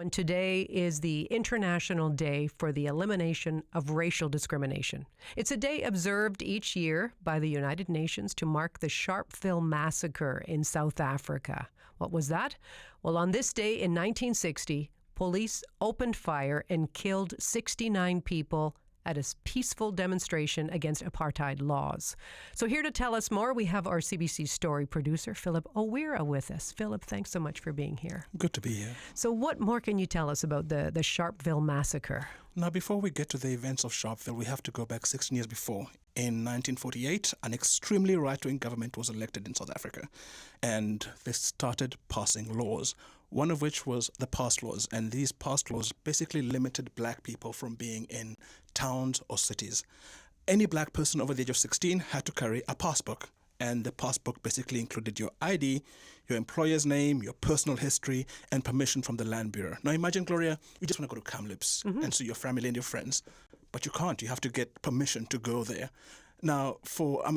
And today is the International Day for the Elimination of Racial Discrimination. It's a day observed each year by the United Nations to mark the Sharpeville massacre in South Africa. What was that? Well, on this day in 1960, police opened fire and killed 69 people at a peaceful demonstration against apartheid laws. So here to tell us more, we have our CBC story producer, Philip Owira, with us. Philip, thanks so much for being here. Good to be here. So what more can you tell us about the Sharpeville massacre? Now, before we get to the events of Sharpeville, we have to go back 16 years before. In 1948, an extremely right-wing government was elected in South Africa, and they started passing laws, one of which was the pass laws. And these pass laws basically limited black people from being in towns or cities. Any black person over the age of 16 had to carry a passbook. And the passbook basically included your ID, your employer's name, your personal history, and permission from the Land Bureau. Now imagine, Gloria, you just want to go to Kamloops and see your family and your friends, but you can't. You have to get permission to go there. Now, for a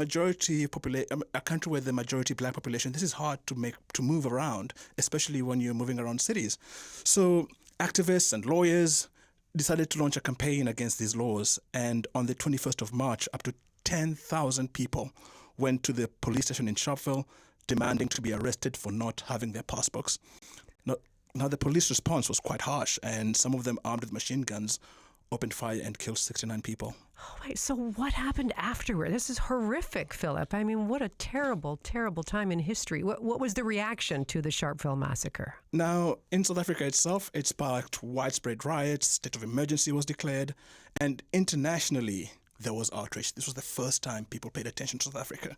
country where the majority black population, this is hard to move around, especially when you're moving around cities. So activists and lawyers decided to launch a campaign against these laws, and on the 21st of March, up to 10,000 people went to the police station in Sharpeville demanding to be arrested for not having their passbooks. Now the police response was quite harsh, and some of them, armed with machine guns, opened fire and killed 69 people. Oh, wait, so what happened afterward? This is horrific, Philip. I mean, what a terrible, terrible time in history. What was the reaction to the Sharpeville massacre? Now, in South Africa itself, it sparked widespread riots, state of emergency was declared, and internationally, there was outrage. This was the first time people paid attention to South Africa.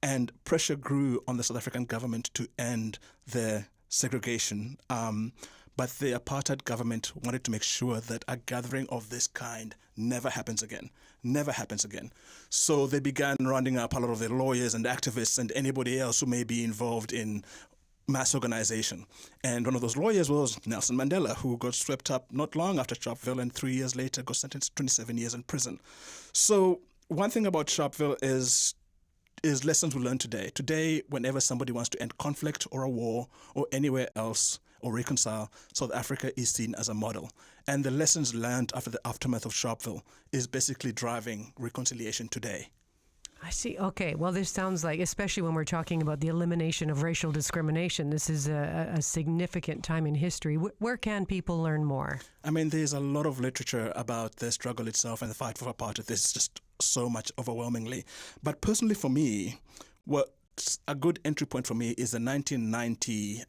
And pressure grew on the South African government to end the segregation. But the apartheid government wanted to make sure that a gathering of this kind never happens again. Never happens again. So they began rounding up a lot of the lawyers and activists and anybody else who may be involved in mass organization. And one of those lawyers was Nelson Mandela, who got swept up not long after Sharpeville and 3 years later got sentenced to 27 years in prison. So one thing about Sharpeville is lessons we learn today. Today, whenever somebody wants to end conflict or a war or anywhere else or reconcile, South Africa is seen as a model. And the lessons learned after the aftermath of Sharpeville is basically driving reconciliation today. I see. Okay. Well, this sounds like, especially when we're talking about the elimination of racial discrimination, this is a significant time in history. Where can people learn more? I mean, there's a lot of literature about the struggle itself and the fight for apartheid. There's just so much overwhelmingly. But personally for me, what's a good entry point for me is the 1990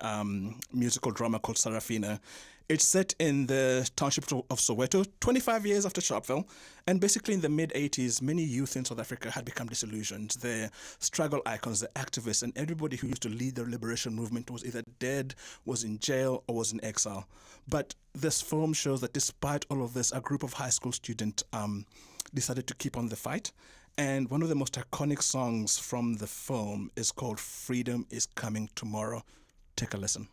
musical drama called Sarafina. It's set in the township of Soweto, 25 years after Sharpeville. And basically in the mid-80s, many youth in South Africa had become disillusioned. The struggle icons, the activists, and everybody who used to lead the liberation movement was either dead, was in jail, or was in exile. But this film shows that despite all of this, a group of high school students decided to keep on the fight. And one of the most iconic songs from the film is called Freedom is Coming Tomorrow. Take a listen.